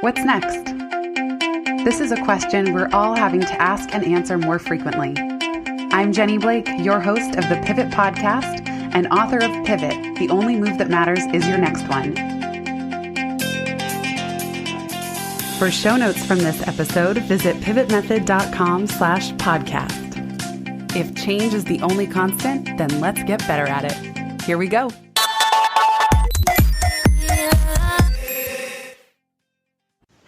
What's next? This is a question we're all having to ask and answer more frequently. I'm Jenny Blake, your host of the Pivot Podcast and author of Pivot, The Only Move That Matters Is Your Next One. For show notes from this episode, visit pivotmethod.com/podcast. If change is the only constant, then let's get better at it. Here we go.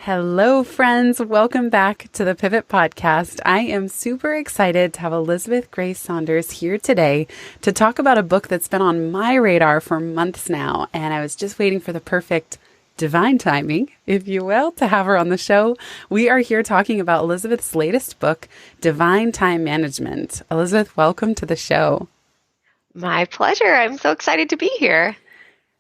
Hello, friends. Welcome back to the Pivot Podcast. I am super excited to have Elizabeth Grace Saunders here today to talk about a book that's been on my radar for months now. And I was just waiting for the perfect divine timing, if you will, to have her on the show. We are here talking about Elizabeth's latest book, Divine Time Management. Elizabeth, welcome to the show. My pleasure. I'm so excited to be here.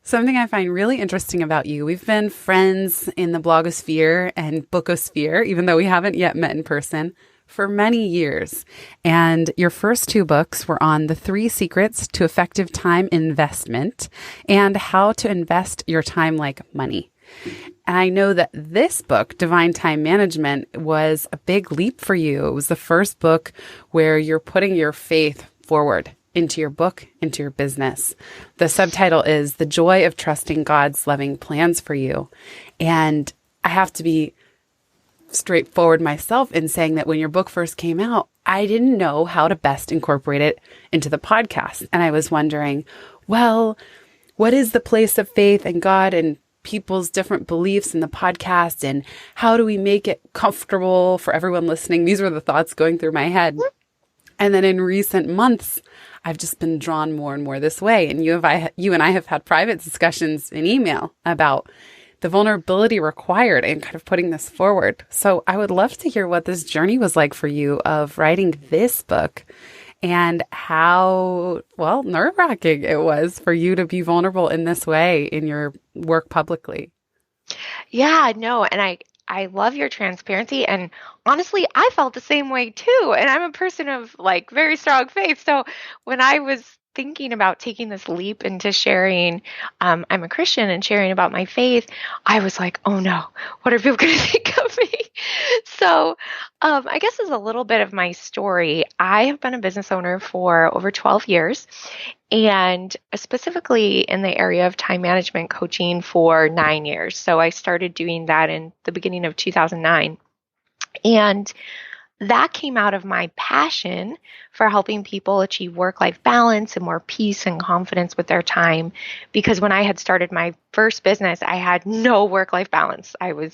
Something I find really interesting about you, we've been friends in the blogosphere and bookosphere, even though we haven't yet met in person, for many years. And your first two books were on the 3 secrets to effective time investment and how to invest your time like money. And I know that this book, Divine Time Management, was a big leap for you. It was the first book where you're putting your faith forward into your book, into your business. The subtitle is The Joy of Trusting God's Loving Plans for You. And I have to be straightforward myself in saying that when your book first came out, I didn't know how to best incorporate it into the podcast. And I was wondering, well, what is the place of faith and God and people's different beliefs in the podcast? And how do we make it comfortable for everyone listening? These were the thoughts going through my head. And then in recent months, I've just been drawn more and more this way. And you and I have had private discussions in email about the vulnerability required in kind of putting this forward. So I would love to hear what this journey was like for you of writing this book and how, well, nerve-wracking it was for you to be vulnerable in this way in your work publicly. Yeah, no, and I love your transparency. And honestly, I felt the same way too. And I'm a person of very strong faith. So when I was thinking about taking this leap into sharing, I'm a Christian and sharing about my faith, I was like, oh no, what are people going to think of me? So I guess as a little bit of my story, I have been a business owner for over 12 years. And specifically in the area of time management coaching for 9 years. So I started doing that in the beginning of 2009. And that came out of my passion for helping people achieve work-life balance and more peace and confidence with their time. Because when I had started my first business, I had no work-life balance. I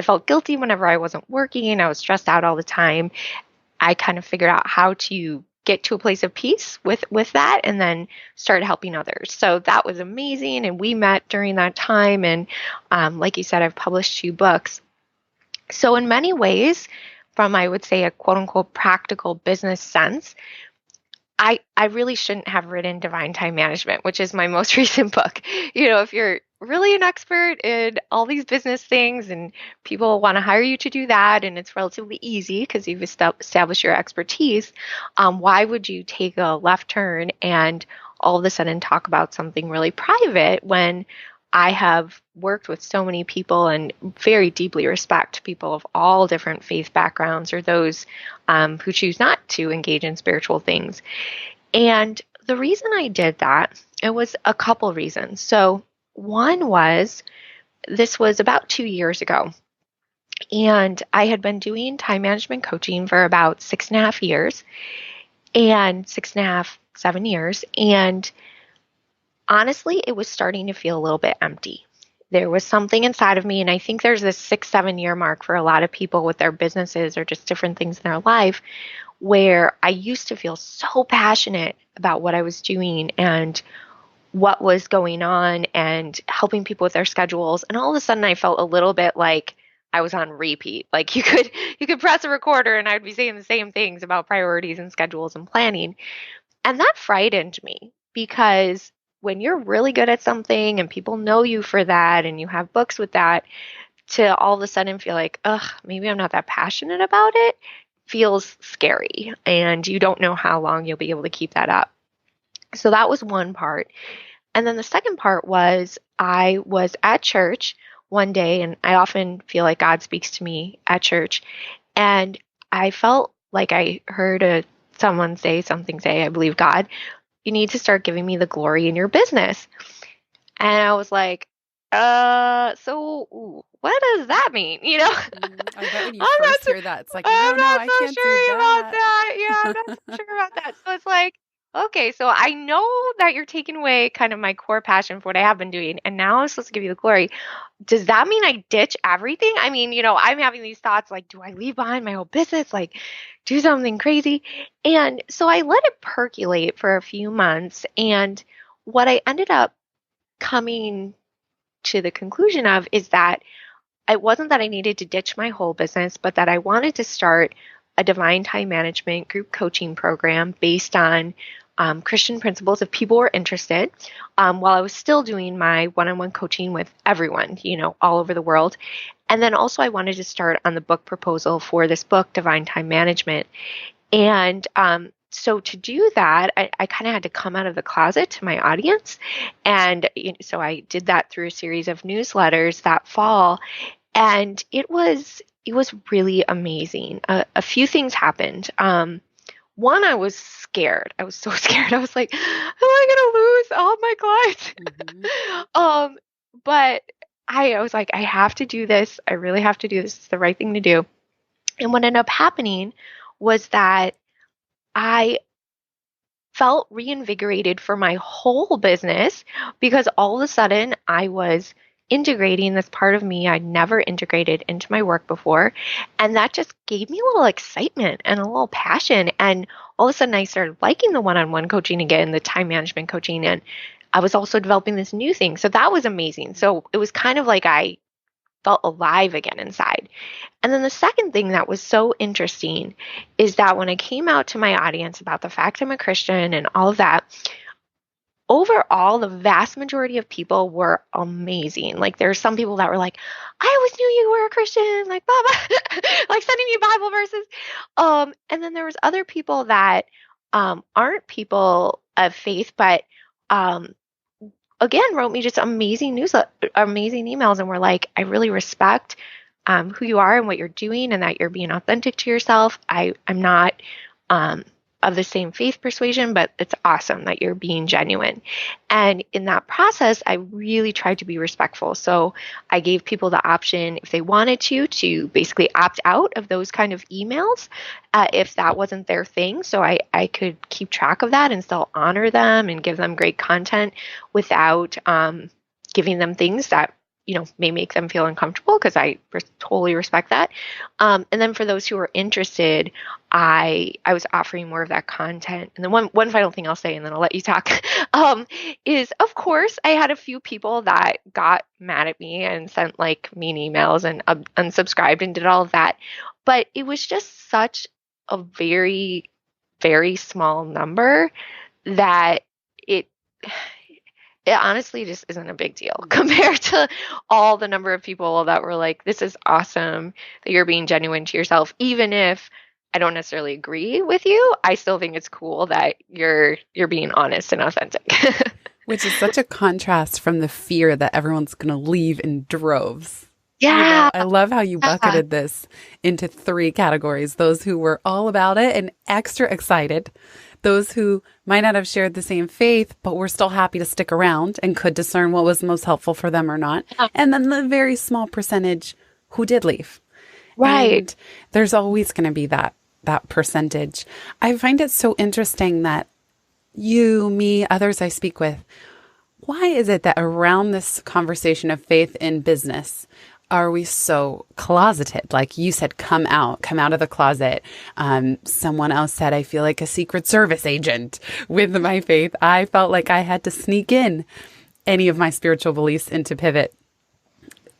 felt guilty whenever I wasn't working. I was stressed out all the time. I kind of figured out how to get to a place of peace with that and then start helping others. So that was amazing. And we met during that time. And like you said, I've published 2 books. So in many ways, from I would say a quote unquote practical business sense, I really shouldn't have written Divine Time Management, which is my most recent book. If you're really an expert in all these business things and people want to hire you to do that, and it's relatively easy because you've established your expertise, why would you take a left turn and all of a sudden talk about something really private when I have worked with so many people and very deeply respect people of all different faith backgrounds or those who choose not to engage in spiritual things. And the reason I did that, it was a couple reasons. So one was, this was about 2 years ago. And I had been doing time management coaching for about 6.5 years and 6.5, 7 years. And honestly, it was starting to feel a little bit empty. There was something inside of me, and I think there's this 6-7 year mark for a lot of people with their businesses or just different things in their life, where I used to feel so passionate about what I was doing and what was going on and helping people with their schedules. And all of a sudden I felt a little bit like I was on repeat. Like you could press a recorder and I'd be saying the same things about priorities and schedules and planning. And that frightened me, because when you're really good at something and people know you for that and you have books with that, to all of a sudden feel like, maybe I'm not that passionate about it, feels scary. And you don't know how long you'll be able to keep that up. So that was one part. And then the second part was I was at church one day, and I often feel like God speaks to me at church, and I felt like I heard someone say something, say, I believe God, you need to start giving me the glory in your business. And I was like, so what does that mean? I bet when you I'm not first so, hear that, it's like, no, I'm no, not I so can't do sure about that. that. Yeah, I'm not so sure about that. So it's like, okay, so I know that you're taking away kind of my core passion for what I have been doing, and now I'm supposed to give you the glory. Does that mean I ditch everything? I mean, I'm having these thoughts like, do I leave behind my whole business? Like, do something crazy? And so I let it percolate for a few months. And what I ended up coming to the conclusion of is that it wasn't that I needed to ditch my whole business, but that I wanted to start a divine time management group coaching program based on Christian principles if people were interested, while I was still doing my one on one coaching with everyone, all over the world. And then also, I wanted to start on the book proposal for this book, Divine Time Management. And so to do that, I kind of had to come out of the closet to my audience. And so I did that through a series of newsletters that fall. And it was really amazing. A few things happened. One, I was scared. I was so scared. I was like, am I gonna lose all my clients? But I was like, I have to do this. I really have to do this. It's the right thing to do. And what ended up happening was that I felt reinvigorated for my whole business because all of a sudden I was integrating this part of me I'd never integrated into my work before. And that just gave me a little excitement and a little passion. And all of a sudden I started liking the one on one coaching again, the time management coaching. And I was also developing this new thing. So that was amazing. So it was kind of like I felt alive again inside. And then the second thing that was so interesting is that when I came out to my audience about the fact I'm a Christian and all of that, overall, the vast majority of people were amazing. Like there's some people that were like, I always knew you were a Christian, like blah blah, like sending me Bible verses. And then there was other people that aren't people of faith, but um, again wrote me just amazing amazing emails, and were like, I really respect who you are and what you're doing, and that you're being authentic to yourself. I'm not um, of the same faith persuasion, but it's awesome that you're being genuine. And in that process, I really tried to be respectful. So I gave people the option, if they wanted to basically opt out of those kind of emails, if that wasn't their thing. So I could keep track of that and still honor them and give them great content without giving them things that may make them feel uncomfortable, because I totally respect that. And then for those who are interested, I was offering more of that content. And then one final thing I'll say, and then I'll let you talk, is of course I had a few people that got mad at me and sent like mean emails and unsubscribed and did all of that. But it was just such a very, very small number that it honestly just isn't a big deal compared to all the number of people that were like, this is awesome that you're being genuine to yourself. Even if I don't necessarily agree with you, I still think it's cool that you're being honest and authentic. Which is such a contrast from the fear that everyone's going to leave in droves. Yeah. I love how you bucketed this into 3 categories: those who were all about it and extra excited, those who might not have shared the same faith, but were still happy to stick around and could discern what was most helpful for them or not. And then the very small percentage who did leave. Right. And there's always going to be that percentage. I find it so interesting that you, me, others I speak with, why is it that around this conversation of faith in business, are we so closeted? Like you said, come out of the closet. Someone else said, I feel like a Secret Service agent with my faith. I felt like I had to sneak in any of my spiritual beliefs into Pivot.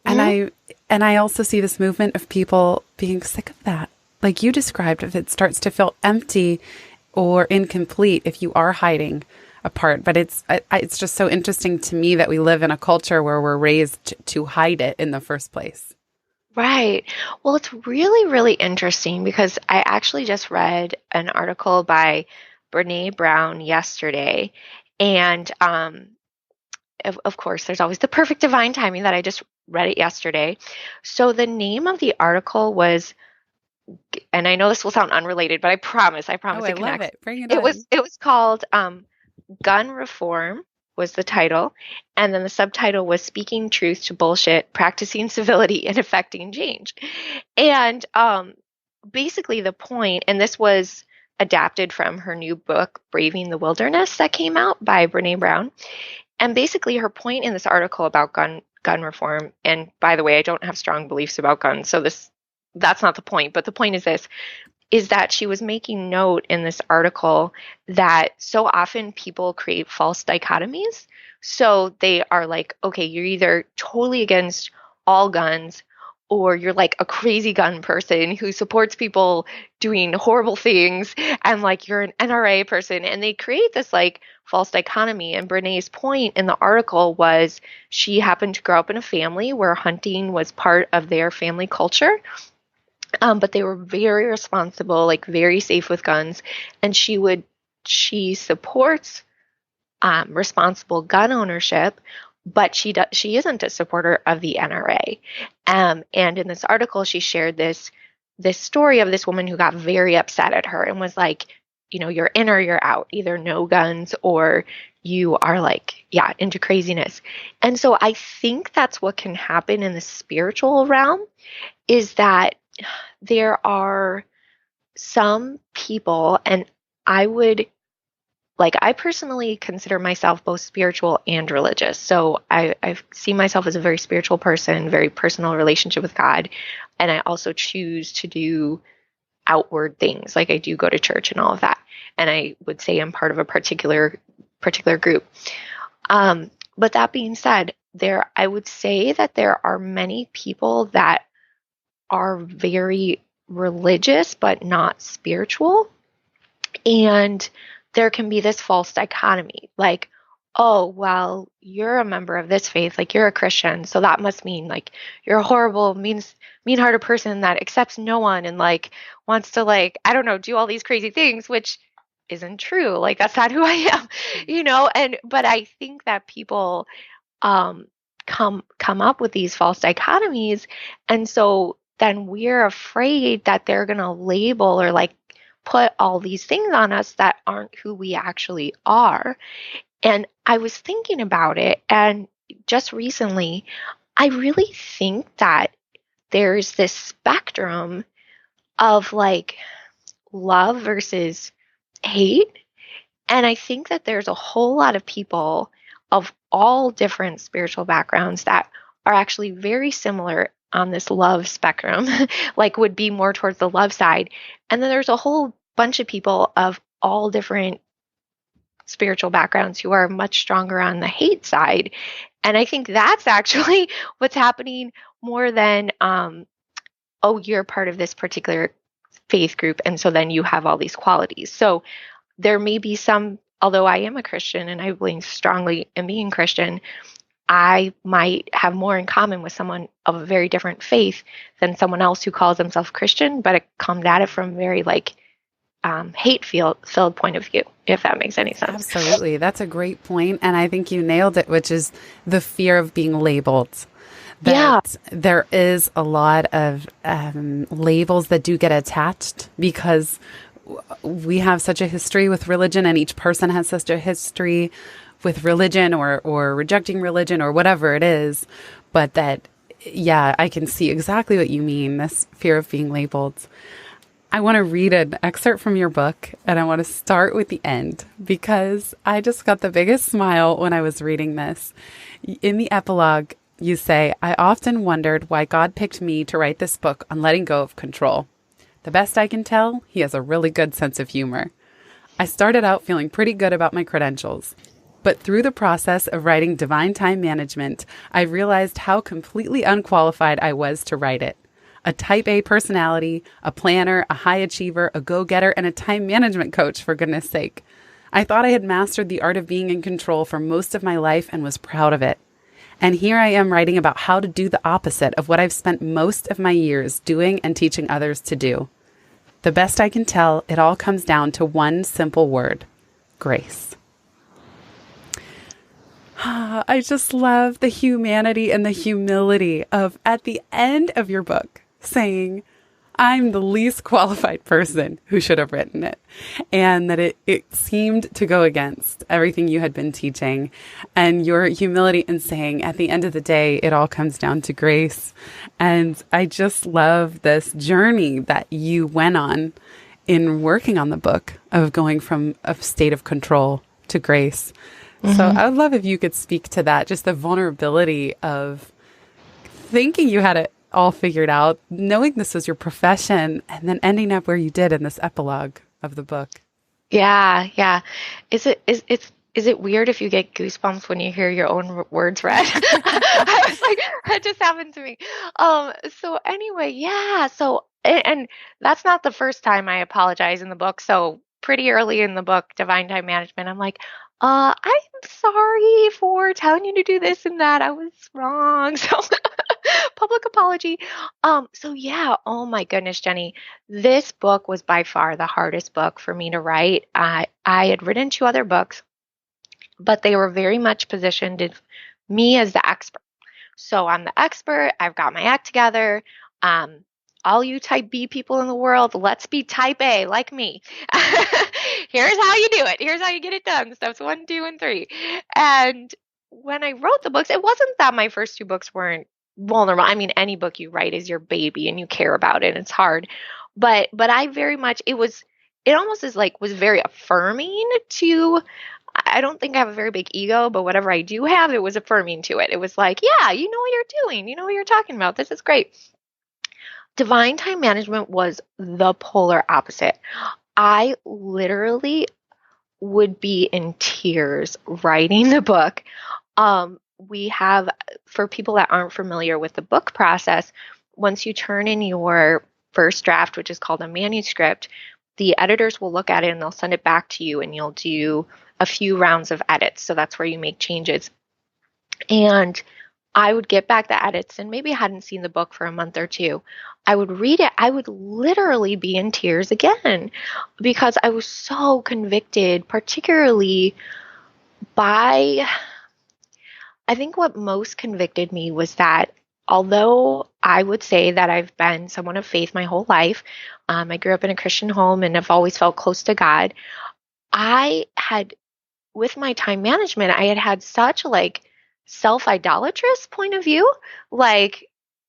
Mm-hmm. And I also see this movement of people being sick of that. Like you described, if it starts to feel empty or incomplete, if you are hiding apart. But it's just so interesting to me that we live in a culture where we're raised to hide it in the first place. Right. Well, it's really, really interesting because I actually just read an article by Brene Brown yesterday, and of course, there's always the perfect divine timing that I just read it yesterday. So the name of the article was, and I know this will sound unrelated, but I promise Oh, I it love connects. it. Bring it on. It was called Gun Reform was the title, and then the subtitle was Speaking Truth to Bullshit, Practicing Civility and Effecting Change. And basically the point, and this was adapted from her new book, Braving the Wilderness, that came out by Brene Brown. And basically her point in this article about gun reform, and by the way, I don't have strong beliefs about guns, so that's not the point, but the point is this, is that she was making note in this article that so often people create false dichotomies. So they are like, okay, you're either totally against all guns or you're like a crazy gun person who supports people doing horrible things, and like you're an NRA person, and they create this like false dichotomy. And Brene's point in the article was she happened to grow up in a family where hunting was part of their family culture. But they were very responsible, like very safe with guns. And she supports responsible gun ownership, but she isn't a supporter of the NRA. And in this article, she shared this story of this woman who got very upset at her and was like, you know, you're in or you're out, either no guns or you are like, yeah, into craziness. And so I think that's what can happen in the spiritual realm, is that there are some people, and I personally consider myself both spiritual and religious. So I see myself as a very spiritual person, very personal relationship with God. And I also choose to do outward things. Like I do go to church and all of that. And I would say I'm part of a particular group. But that being said, I would say that there are many people that are very religious but not spiritual. And there can be this false dichotomy, like, oh, well, you're a member of this faith, like you're a Christian, so that must mean like you're a horrible, mean-hearted person that accepts no one and like wants to, like, I don't know, do all these crazy things, which isn't true. Like that's not who I am, you know. But I think that people come up with these false dichotomies, and so then we're afraid that they're going to label or like put all these things on us that aren't who we actually are. And I was thinking about it, and just recently, I really think that there's this spectrum of like love versus hate. And I think that there's a whole lot of people of all different spiritual backgrounds that are actually very similar on this love spectrum, like would be more towards the love side. And then there's a whole bunch of people of all different spiritual backgrounds who are much stronger on the hate side. And I think that's actually what's happening more than, oh, you're part of this particular faith group, and so then you have all these qualities. So there may be some, although I am a Christian and I believe strongly in being Christian, I might have more in common with someone of a very different faith than someone else who calls themselves Christian, but it comes at it from very like hate-filled point of view, if that makes any sense. Absolutely. That's a great point. And I think you nailed it, which is the fear of being labeled. That there is a lot of labels that do get attached because we have such a history with religion, and each person has such a history with religion or rejecting religion or whatever it is. But that, yeah, I can see exactly what you mean, this fear of being labeled. I want to read an excerpt from your book, and I want to start with the end because I just got the biggest smile when I was reading this. In the epilogue, you say, I often wondered why God picked me to write this book on letting go of control. The best I can tell, he has a really good sense of humor. I started out feeling pretty good about my credentials. But through the process of writing Divine Time Management, I realized how completely unqualified I was to write it. A type A personality, a planner, a high achiever, a go-getter, and a time management coach, for goodness sake. I thought I had mastered the art of being in control for most of my life and was proud of it. And here I am writing about how to do the opposite of what I've spent most of my years doing and teaching others to do. The best I can tell, it all comes down to one simple word: grace. I just love the humanity and the humility of at the end of your book saying, I'm the least qualified person who should have written it. And that it seemed to go against everything you had been teaching. And your humility in saying, at the end of the day, it all comes down to grace. And I just love this journey that you went on in working on the book of going from a state of control to grace. So I would love if you could speak to that, just the vulnerability of thinking you had it all figured out, knowing this was your profession, and then ending up where you did in this epilogue of the book. Yeah, yeah. Is it weird if you get goosebumps when you hear your own words read? I was like, that just happened to me. So anyway, yeah. So and that's not the first time I apologize in the book. So pretty early in the book, Divine Time Management, I'm like, I'm sorry for telling you to do this and that. I was wrong. So public apology. So yeah, oh my goodness, Jenny, this book was by far the hardest book for me to write. I had written 2 other books, but they were very much positioned as me as the expert. So I'm the expert. I've got my act together. All you type B people in the world, let's be type A like me. Here's how you do it. Here's how you get it done. Steps 1, 2, and 3. And when I wrote the books, it wasn't that my first 2 books weren't vulnerable. I mean, any book you write is your baby and you care about it. And it's hard. But I very much, it almost is like was very affirming to, I don't think I have a very big ego, but whatever I do have, it was affirming to it. It was like, yeah, you know what you're doing. You know what you're talking about. This is great. Divine Time Management was the polar opposite. I literally would be in tears writing the book. We have, for people that aren't familiar with the book process, once you turn in your first draft, which is called a manuscript, the editors will look at it and they'll send it back to you and you'll do a few rounds of edits. So that's where you make changes. And I would get back the edits and maybe I hadn't seen the book for a month or 2. I would read it. I would literally be in tears again because I was so convicted, particularly by, I think what most convicted me was that although I would say that I've been someone of faith my whole life, I grew up in a Christian home and have always felt close to God. I had, with my time management, I had such like self-idolatrous point of view. Like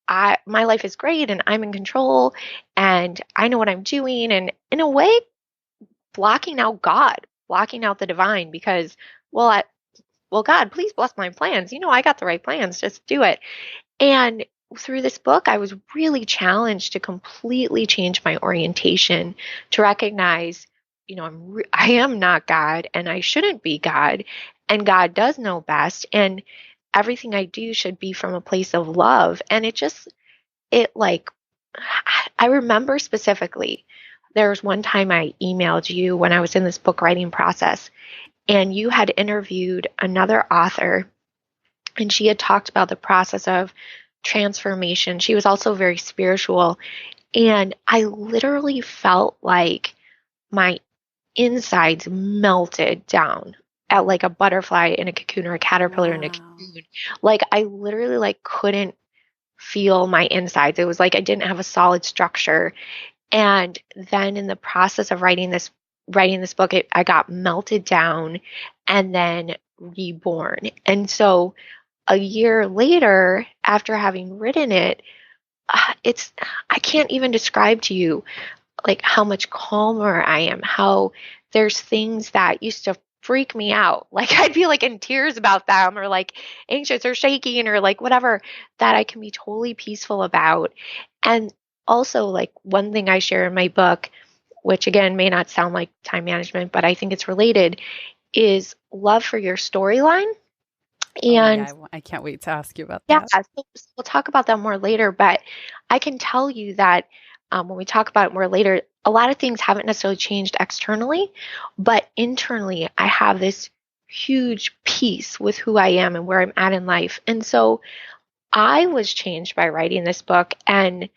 my life is great and I'm in control and I know what I'm doing. And in a way, blocking out God, blocking out the divine because, well, God, please bless my plans. You know, I got the right plans. Just do it. And through this book, I was really challenged to completely change my orientation, to recognize, you know, I am not God and I shouldn't be God. And God does know best. And everything I do should be from a place of love. And I remember specifically, there was one time I emailed you when I was in this book writing process, and you had interviewed another author, and she had talked about the process of transformation. She was also very spiritual. And I literally felt like my insides melted down at like a butterfly in a cocoon or a caterpillar in a cocoon. Like I literally like couldn't feel my insides. It was like I didn't have a solid structure. And then in the process of writing this book, I got melted down and then reborn. And so a year later, after having written it, I can't even describe to you like how much calmer I am, how there's things that used to freak me out. Like I'd be like in tears about them or like anxious or shaking or like whatever, that I can be totally peaceful about. And also like one thing I share in my book, which again may not sound like time management, but I think it's related, is love for your storyline. And I can't wait to ask you about yeah, that. so we'll talk about that more later, but I can tell you that when we talk about it more later, a lot of things haven't necessarily changed externally, but internally, I have this huge peace with who I am and where I'm at in life. And so I was changed by writing this book, and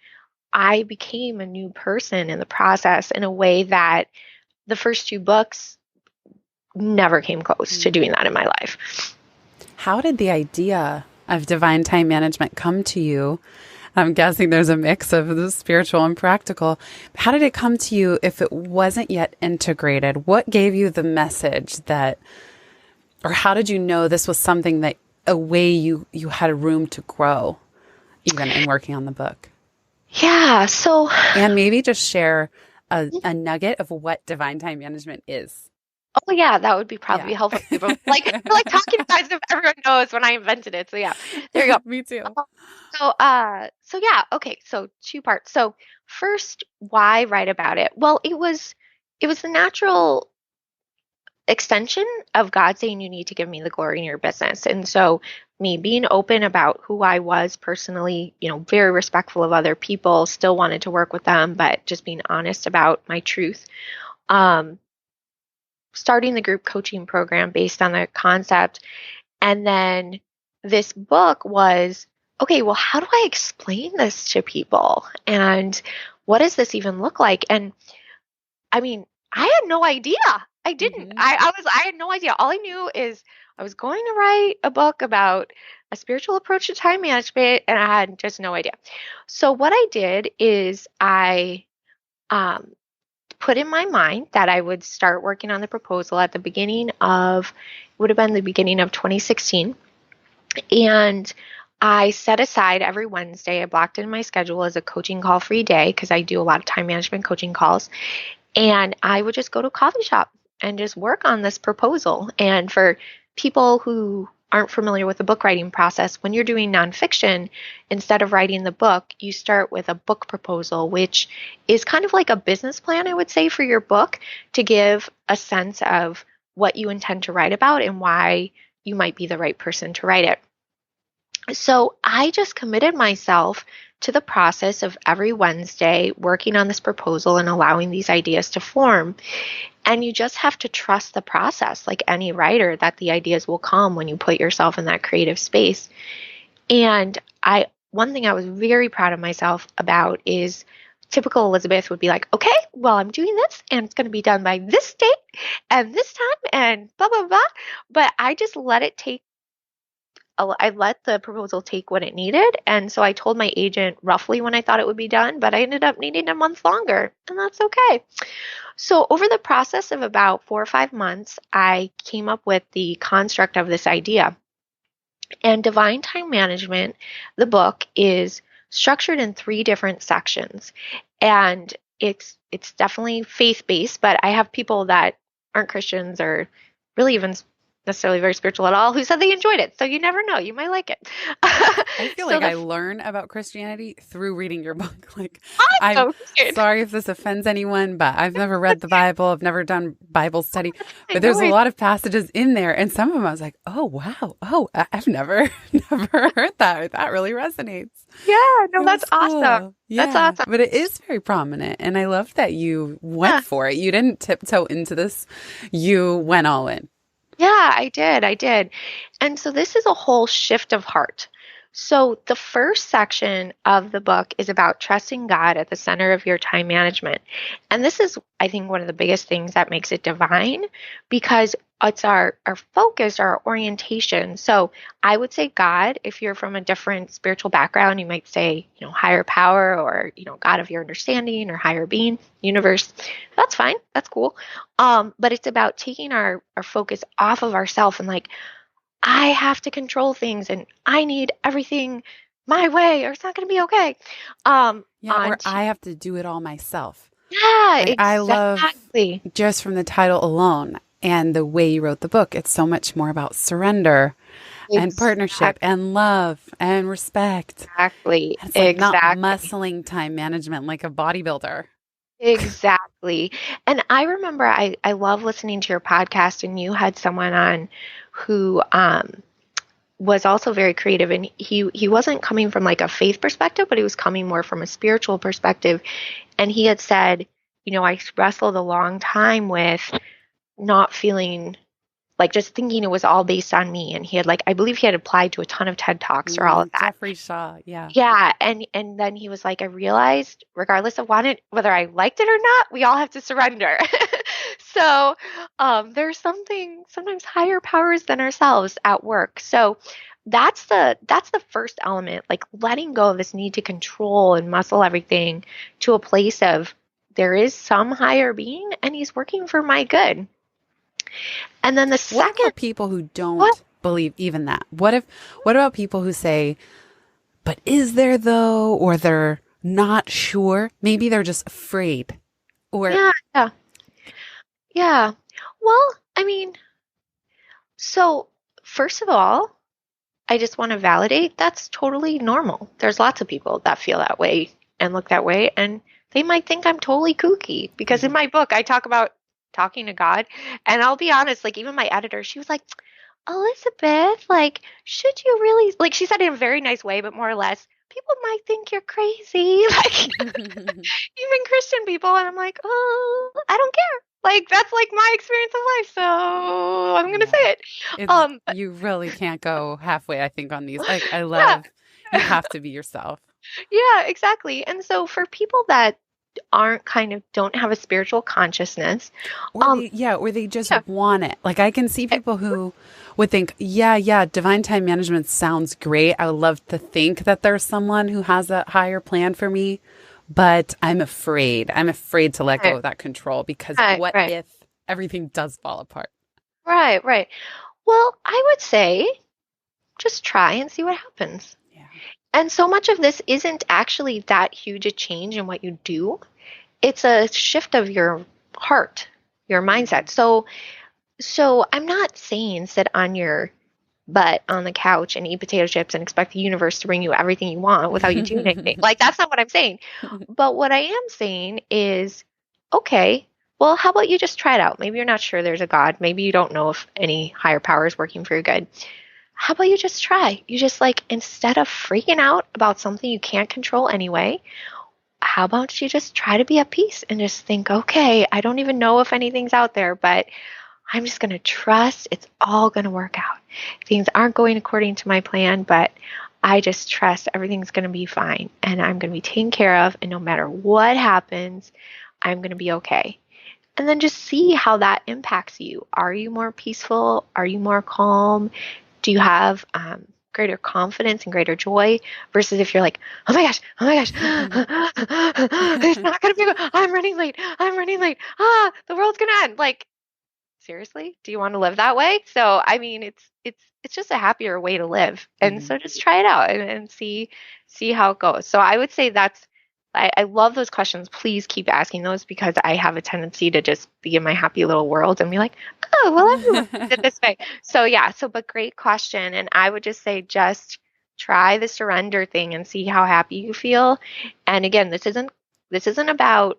I became a new person in the process in a way that the first 2 books never came close to doing that in my life. How did the idea of divine time management come to you? I'm guessing there's a mix of the spiritual and practical. How did it come to you if it wasn't yet integrated? What gave you the message that, or how did you know this was something that a way you had room to grow, even in working on the book? Yeah. So, And maybe just share a nugget of what divine time management is. oh yeah, that would be probably Yeah. helpful. People like I feel like talking to guys if everyone knows when I invented it. So yeah, there you go. Me too. So yeah, okay. So two parts. So first, why write about it? Well, it was the natural extension of God saying you need to give me the glory in your business. And so me being open about who I was personally, very respectful of other people, still wanted to work with them, but just being honest about my truth. Um, Starting the group coaching program based on the concept. And then this book was, okay, well, how do I explain this to people? And what does this even look like? And I mean, I had no idea. I didn't. Mm-hmm. I had no idea. All I knew is I was going to write a book about a spiritual approach to time management, and I had just no idea. So what I did is I um, put in my mind that I would start working on the proposal at the beginning of, would have been the beginning of 2016. And I set aside every Wednesday, I blocked in my schedule as a coaching call free day because I do a lot of time management coaching calls. And I would just go to a coffee shop and just work on this proposal. And for people who aren't familiar with the book writing process, when you're doing nonfiction, instead of writing the book, you start with a book proposal, which is kind of like a business plan, I would say, for your book to give a sense of what you intend to write about and why you might be the right person to write it. So I just committed myself to the process of every Wednesday working on this proposal and allowing these ideas to form. And you just have to trust the process, like any writer, that the ideas will come when you put yourself in that creative space. And one thing I was very proud of myself about is typical Elizabeth would be like, okay, well, I'm doing this and it's going to be done by this date and this time and blah, blah, blah. But I just I let the proposal take what it needed. And so I told my agent roughly when I thought it would be done, but I ended up needing a month longer, and that's okay. So over the process of about 4 or 5 months, I came up with the construct of this idea. And Divine Time Management, the book, is structured in 3 different sections. And it's definitely faith-based, but I have people that aren't Christians or really even necessarily very spiritual at all who said they enjoyed it. So you never know. You might like it. I feel like I learn about Christianity through reading your book. Like, I'm sorry if this offends anyone, but I've never read the Bible. I've never done Bible study, but there's a lot of passages in there. And some of them I was like, oh, wow. Oh, I've never heard that. That really resonates. Yeah, no, that's awesome. Yeah, that's awesome. But it is very prominent. And I love that you went for it. You didn't tiptoe into this. You went all in. Yeah, I did. And so this is a whole shift of heart. So the first section of the book is about trusting God at the center of your time management. And this is, I think, one of the biggest things that makes it divine because it's our focus, our orientation. So I would say God, if you're from a different spiritual background, you might say, higher power or, God of your understanding or higher being, universe. That's fine. That's cool. But it's about taking our focus off of ourselves and like, I have to control things and I need everything my way or it's not going to be okay. Or I have to do it all myself. Yeah, exactly. I love just from the title alone and the way you wrote the book, it's so much more about surrender and partnership and love and respect. Exactly. And it's like not muscling time management like a bodybuilder. Exactly. And I remember I love listening to your podcast and you had someone on who was also very creative and he wasn't coming from like a faith perspective, but he was coming more from a spiritual perspective. And he had said, I wrestled a long time with not feeling like just thinking it was all based on me. And he had I believe he had applied to a ton of TED Talks or all of that. Jeffrey Shaw, yeah. Yeah. And then he was like, I realized regardless of whether I liked it or not, we all have to surrender. So there's something sometimes higher powers than ourselves at work. So that's the first element, like letting go of this need to control and muscle everything to a place of there is some higher being and he's working for my good. And then the What second, about people who what? don't believe even that? What about people who say, but is there though? Or they're not sure. Maybe they're just afraid. Or Yeah, yeah, yeah. Well, I mean, so first of all, I just want to validate that's totally normal. There's lots of people that feel that way and look that way, and they might think I'm totally kooky because in Mhm. my book, I talk about talking to God. And I'll be honest, like, even my editor, she was like, Elizabeth, like, should you really, like, she said it in a very nice way, but more or less, people might think you're crazy. Like, even Christian people. And I'm like, oh, I don't care. Like, that's like my experience of life. So I'm going to Yeah. say it. It's But you really can't go halfway, I think, on these. Like I love you yeah. have to be yourself. Yeah, exactly. And so for people that aren't kind of don't have a spiritual consciousness, um, Or they just yeah, want it. Like I can see eh, people who would think, yeah, divine time management sounds great. I would love to think that there's someone who has a higher plan for me, but I'm afraid. I'm afraid to let go right, of that control because right, what right, if everything does fall apart? right, right. Well, I would say just try and see what happens. Yeah. And so much of this isn't actually that huge a change in what you do. It's a shift of your heart, your Mm. mindset. So I'm not saying sit on your butt on the couch and eat potato chips and expect the universe to bring you everything you want without you doing anything. Like, that's not what I'm saying. But what I am saying is, okay, well, how about you just try it out? Maybe you're not sure there's a God. Maybe you don't know if any higher power is working for your good. How about you just try? You just, like, instead of freaking out about something you can't control anyway, how about you just try to be at peace and just think, okay, I don't even know if anything's out there, but I'm just going to trust it's all going to work out. Things aren't going according to my plan, but I just trust everything's going to be fine and I'm going to be taken care of. And no matter what happens, I'm going to be okay. And then just see how that impacts you. Are you more peaceful? Are you more calm? Do you have greater confidence and greater joy versus if you're like, oh my gosh, it's not going to be good. I'm running late. I'm running late. The world's going to end. Like, seriously, do you want to live that way? So I mean, it's just a happier way to live, and Mhm. so just try it out and see how it goes. So I would say that's I love those questions. Please keep asking those because I have a tendency to just be in my happy little world and be like, oh well, everyone did it this way. So yeah, so but great question, and I would just say just try the surrender thing and see how happy you feel. And again, this isn't about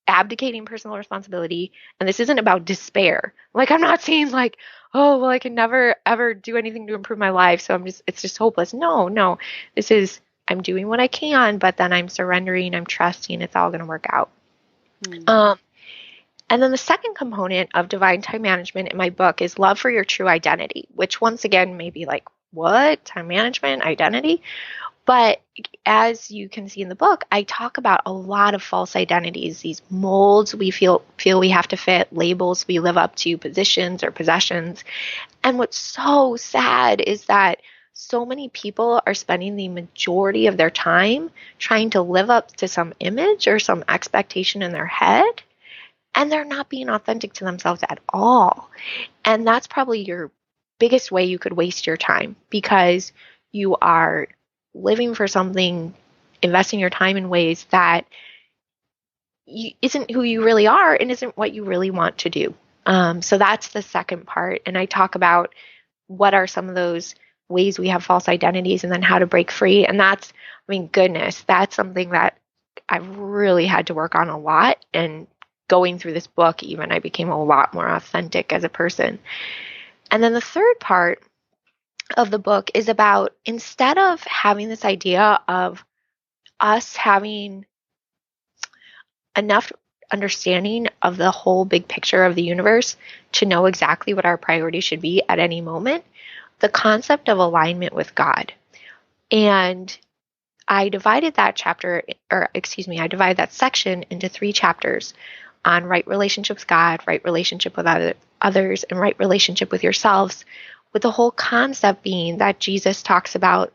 abdicating personal responsibility, and this isn't about despair. Like, I'm not saying like, oh well, I can never ever do anything to improve my life, so it's just hopeless. No, no, this is, I'm doing what I can, but then I'm surrendering, I'm trusting it's all going to work out. Hmm. um and then the second component of divine time management in my book is love for your true identity, which once again may be like, what? Time management, identity? But as you can see in the book, I talk about a lot of false identities, these molds we feel we have to fit, labels we live up to, positions or possessions. And what's so sad is that so many people are spending the majority of their time trying to live up to some image or some expectation in their head, and they're not being authentic to themselves at all. And that's probably your biggest way you could waste your time because you are living for something, investing your time in ways that isn't who you really are and isn't what you really want to do. So that's the second part. And I talk about what are some of those ways we have false identities and then how to break free. And that's, I mean, goodness, that's something that I've really had to work on a lot. And going through this book, even I became a lot more authentic as a person. And then the third part of the book is about instead of having this idea of us having enough understanding of the whole big picture of the universe to know exactly what our priorities should be at any moment, the concept of alignment with God. And I divided that chapter, or excuse me, I divided that section into 3 chapters. on right relationship with God, right relationship with others, and right relationship with yourselves, with the whole concept being that Jesus talks about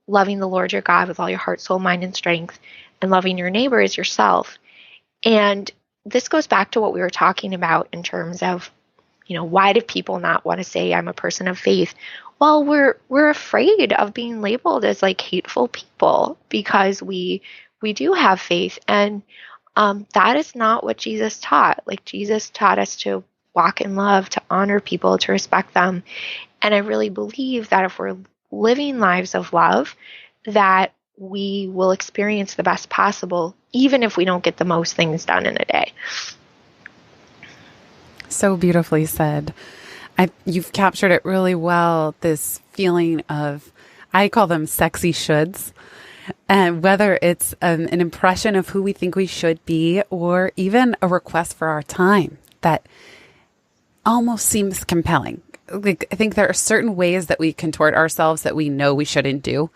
loving the Lord your God with all your heart, soul, mind, and strength, and loving your neighbor as yourself. And this goes back to what we were talking about in terms of, why do people not want to say I'm a person of faith? Well, we're afraid of being labeled as like hateful people because we do have faith, and that is not what Jesus taught. Like, Jesus taught us to walk in love, to honor people, to respect them. And I really believe that if we're living lives of love, that we will experience the best possible, even if we don't get the most things done in a day. So beautifully said. You've captured it really well, this feeling of, I call them sexy shoulds. And whether it's an impression of who we think we should be, or even a request for our time that almost seems compelling. Like, I think there are certain ways that we contort ourselves that we know we shouldn't do.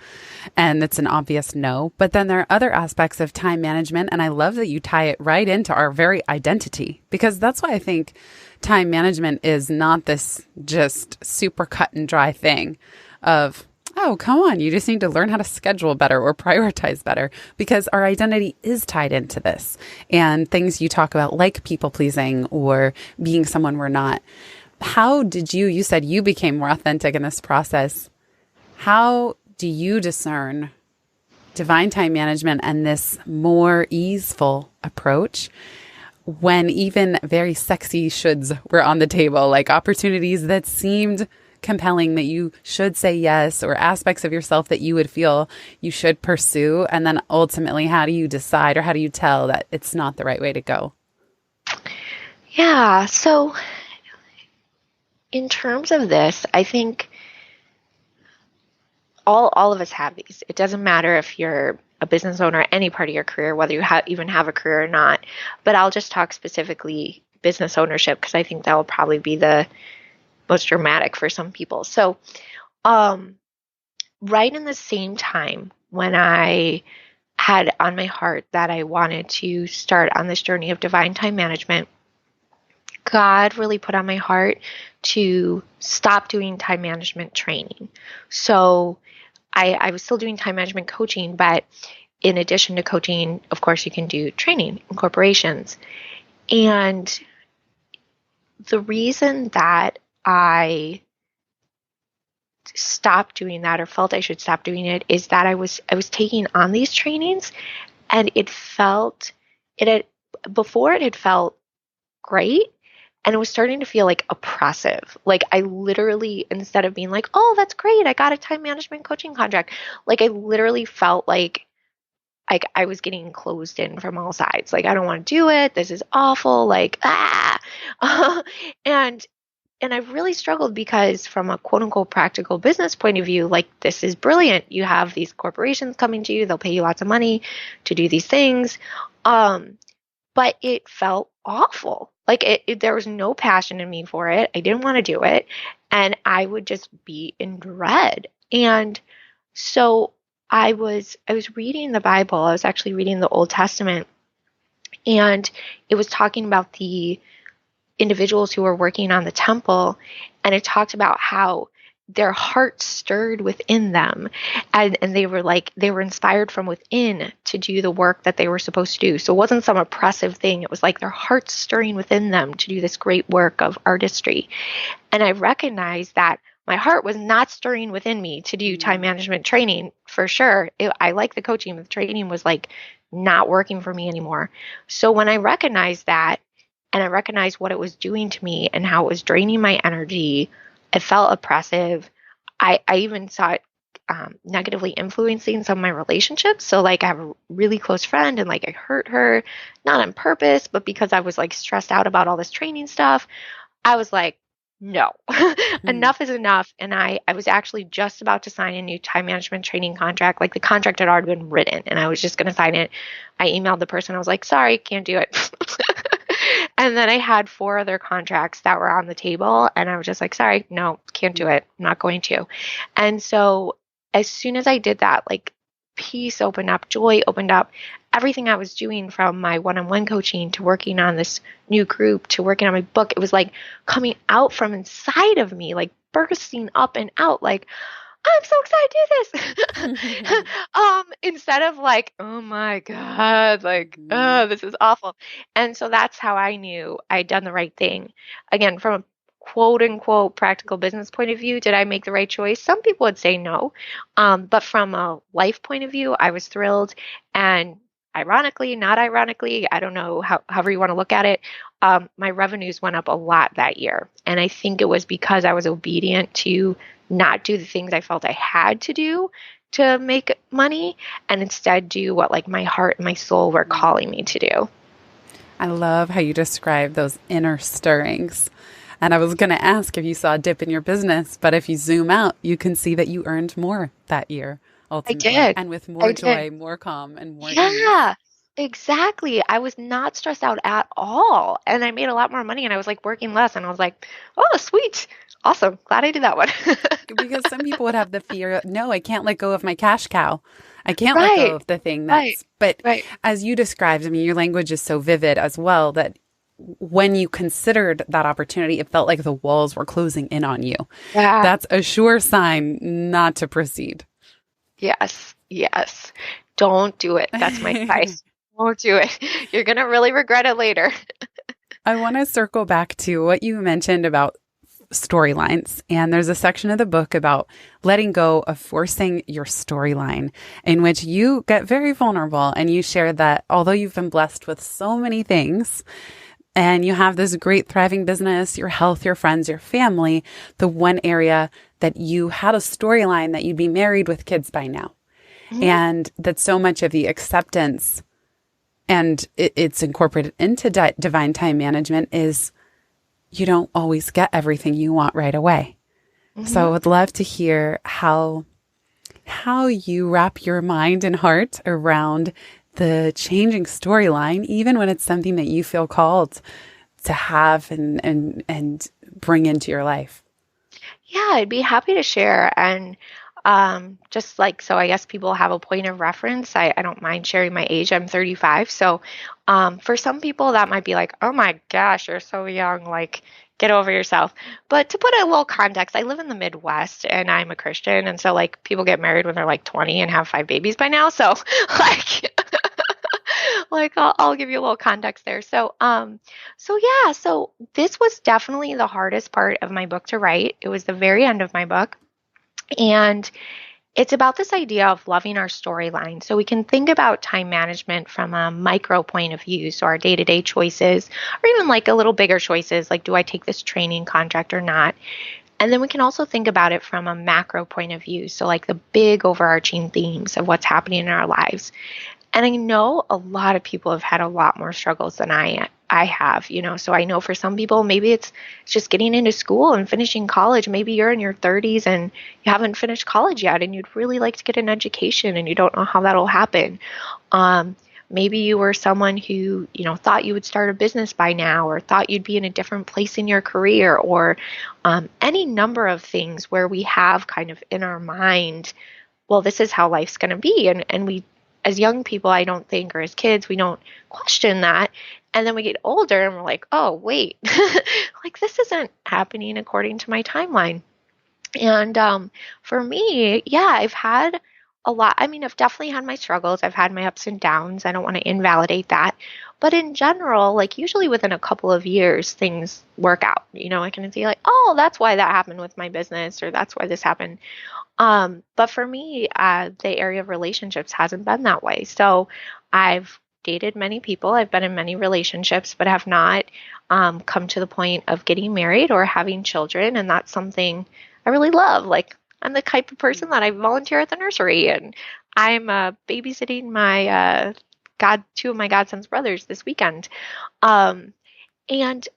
And it's an obvious no. But then there are other aspects of time management. And I love that you tie it right into our very identity, because that's why I think time management is not this just super cut and dry thing of, oh, come on, you just need to learn how to schedule better or prioritize better, because our identity is tied into this. And things you talk about, like people pleasing or being someone we're not. How did you said you became more authentic in this process. How do you discern divine time management and this more easeful approach when even very sexy shoulds were on the table, like opportunities that seemed compelling that you should say yes, or aspects of yourself that you would feel you should pursue? And then ultimately, how do you decide, or how do you tell that it's not the right way to go? Yeah. So in terms of this, I think all of us have these. It doesn't matter if you're a business owner, any part of your career, whether you even have a career or not. But I'll just talk specifically business ownership, because I think that will probably be the most dramatic for some people. So, right in the same time when I had on my heart that I wanted to start on this journey of divine time management, God really put on my heart to stop doing time management training. So I was still doing time management coaching, but in addition to coaching, of course, you can do training in corporations. And the reason that I stopped doing that, or felt I should stop doing it, is that I was taking on these trainings, and it had felt great, and it was starting to feel like oppressive. Like, I literally, instead of being like, oh, that's great, I got a time management coaching contract, like I literally felt like I was getting closed in from all sides. Like, I don't want to do it. This is awful. Like, and I really struggled, because from a quote unquote practical business point of view, like, this is brilliant. You have these corporations coming to you. They'll pay you lots of money to do these things. But it felt awful. Like, there was no passion in me for it. I didn't want to do it. And I would just be in dread. And so I was reading the Bible. I was actually reading the Old Testament, and it was talking about the individuals who were working on the temple, and it talked about how their hearts stirred within them, and they were inspired from within to do the work that they were supposed to do. So it wasn't some oppressive thing. It was like their hearts stirring within them to do this great work of artistry. And I recognized that my heart was not stirring within me to do time management training, for sure. I like the coaching, but the training was like not working for me anymore. So when I recognized that, and I recognized what it was doing to me and how it was draining my energy, it felt oppressive. I even saw it negatively influencing some of my relationships. So like, I have a really close friend, and like, I hurt her, not on purpose, but because I was like stressed out about all this training stuff. I was like, no, enough is enough. And I was actually just about to sign a new time management training contract. Like, the contract had already been written, and I was just going to sign it. I emailed the person. I was like, sorry, can't do it. And then I had 4 other contracts that were on the table, and I was just like, sorry, no, can't do it. I'm not going to. And so as soon as I did that, like, peace opened up, joy opened up. everything I was doing, from my one-on-one coaching to working on this new group to working on my book, it was like coming out from inside of me, like bursting up and out, like, I'm so excited to do this. Instead of like, oh my God, like, Mhm. oh, this is awful. And so that's how I knew I'd done the right thing. Again, from a quote unquote practical business point of view, did I make the right choice? Some people would say no. But from a life point of view, I was thrilled. And ironically, not ironically, I don't know however you want to look at it, my revenues went up a lot that year. And I think it was because I was obedient to not do the things I felt I had to do to make money, and instead do what like my heart and my soul were calling me to do. I love how you describe those inner stirrings. And I was going to ask if you saw a dip in your business, but if you zoom out, you can see that you earned more that year, I ultimately, did. and with I more did. joy, more calm, and more ease. Yeah, exactly. I was not stressed out at all. And I made a lot more money, and I was like working less, and I was like, oh, sweet. Awesome. Glad I did that one. Because some people would have the fear, no, I can't let go of my cash cow. I can't let go Right. of the thing Right. but Right. as you described, I mean, your language is so vivid as well that when you considered that opportunity, it felt like the walls were closing in on you. Yeah. That's a sure sign not to proceed. Yes. Yes. Don't do it. That's my advice. Don't do it. You're going to really regret it later. I want to circle back to what you mentioned about storylines. And there's a section of the book about letting go of forcing your storyline, in which you get very vulnerable and you share that although you've been blessed with so many things and you have this great thriving business, your health, your friends, your family, the one area that you had a storyline that you'd be married with kids by now. Mhm. And that so much of the acceptance and it's incorporated into divine time management is you don't always get everything you want right away. So I Mhm. would love to hear how you wrap your mind and heart around the changing storyline, even when it's something that you feel called to have and bring into your life. Yeah, I'd be happy to share. And just like, so I guess people have a point of reference. I don't mind sharing my age. I'm 35. So for some people, that might be like, oh my gosh, you're so young. Like, get over yourself. But to put a little context, I live in the Midwest and I'm a Christian. And so, like, people get married when they're like 20 and have 5 babies by now. So, like, like I'll give you a little context there. So yeah, so this was definitely the hardest part of my book to write. It was the very end of my book. And it's about this idea of loving our storyline. So we can think about time management from a micro point of view. So our day to day choices, or even like a little bigger choices, like do I take this training contract or not? And then we can also think about it from a macro point of view. So, like the big overarching themes of what's happening in our lives. And I know a lot of people have had a lot more struggles than I have, you know. So I know for some people maybe it's just getting into school and finishing college. Maybe you're in your 30s and you haven't finished college yet and you'd really like to get an education and you don't know how that'll happen. Um, Maybe you were someone who, you know, thought you would start a business by now or thought you'd be in a different place in your career or any number of things where we have kind of in our mind, well, this is how life's going to be. And we, as young people, I don't think, or as kids, we don't question that. And then we get older and we're like, oh, wait, like this isn't happening according to my timeline. And for me, yeah, I've had a lot. I mean, I've definitely had my struggles. I've had my ups and downs. I don't want to invalidate that. But in general, like usually within a couple of years, things work out. You know, I can see like, oh, that's why that happened with my business, or that's why this happened. But for me, the area of relationships hasn't been that way. So I've dated many people, I've been in many relationships, but have not come to the point of getting married or having children. And that's something I really love. Like, I'm the type of person that I volunteer at the nursery, and I'm babysitting my two of my godson's brothers this weekend. Um, and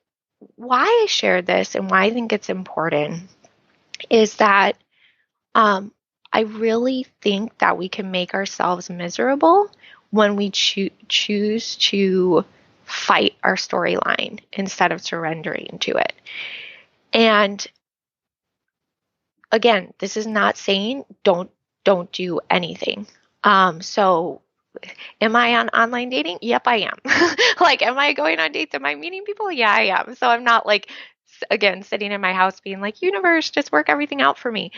why I share this and why I think it's important is that um, I really think that we can make ourselves miserable when we choose to fight our storyline instead of surrendering to it. And again, this is not saying don't do anything. So Am I on online dating? Yep, I am. Like, am I going on dates? Am I meeting people? Yeah, I am. So I'm not like, again, sitting in my house being like, universe, just work everything out for me.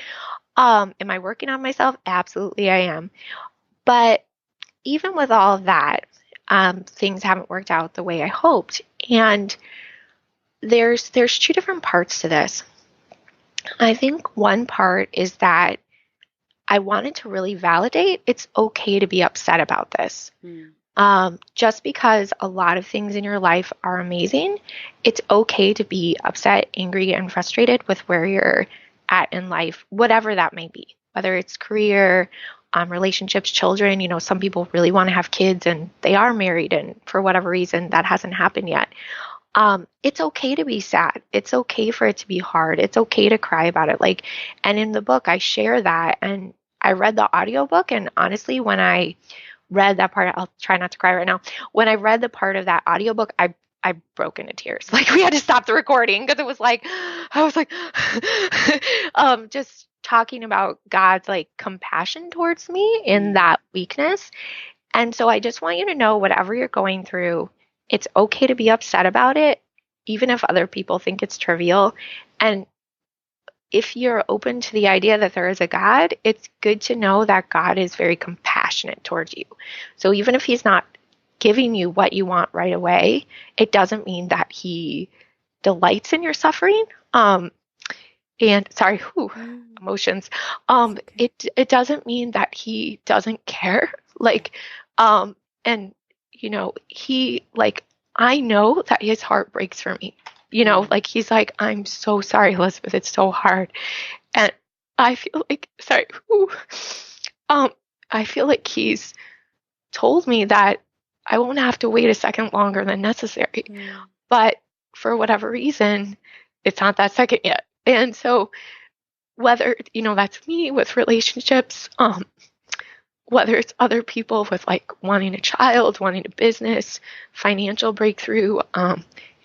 Am I working on myself? Absolutely, I am. But even with all of that, things haven't worked out the way I hoped. And there's two different parts to this. I think one part is that I wanted to really validate it's okay to be upset about this. Just because a lot of things in your life are amazing, it's okay to be upset, angry, and frustrated with where you're at in life, whatever that may be, whether it's career, relationships, children. Some people really want to have kids and they are married, and for whatever reason, that hasn't happened yet. It's okay to be sad. It's okay for it to be hard. It's okay to cry about it. And in the book, I share that. And I read the audiobook, and honestly, when I read that part, I'll try not to cry right now. When I read the part of that audiobook, I broke into tears. Like, we had to stop the recording because it was like, I was like, just talking about God's like compassion towards me in that weakness. And so I just want you to know, whatever you're going through, it's okay to be upset about it, even if other people think it's trivial. And if you're open to the idea that there is a God, it's good to know that God is very compassionate towards you. So even if he's not giving you what you want right away, it doesn't mean that he delights in your suffering. And sorry, emotions. Okay. It doesn't mean that he doesn't care. And he, like, I know that his heart breaks for me. Like, he's like, I'm so sorry, Elizabeth, it's so hard. And I feel like, sorry, I feel like he's told me that I won't have to wait a second longer than necessary. But for whatever reason, it's not that second yet. And so whether, that's me with relationships, whether it's other people with like wanting a child, wanting a business, financial breakthrough,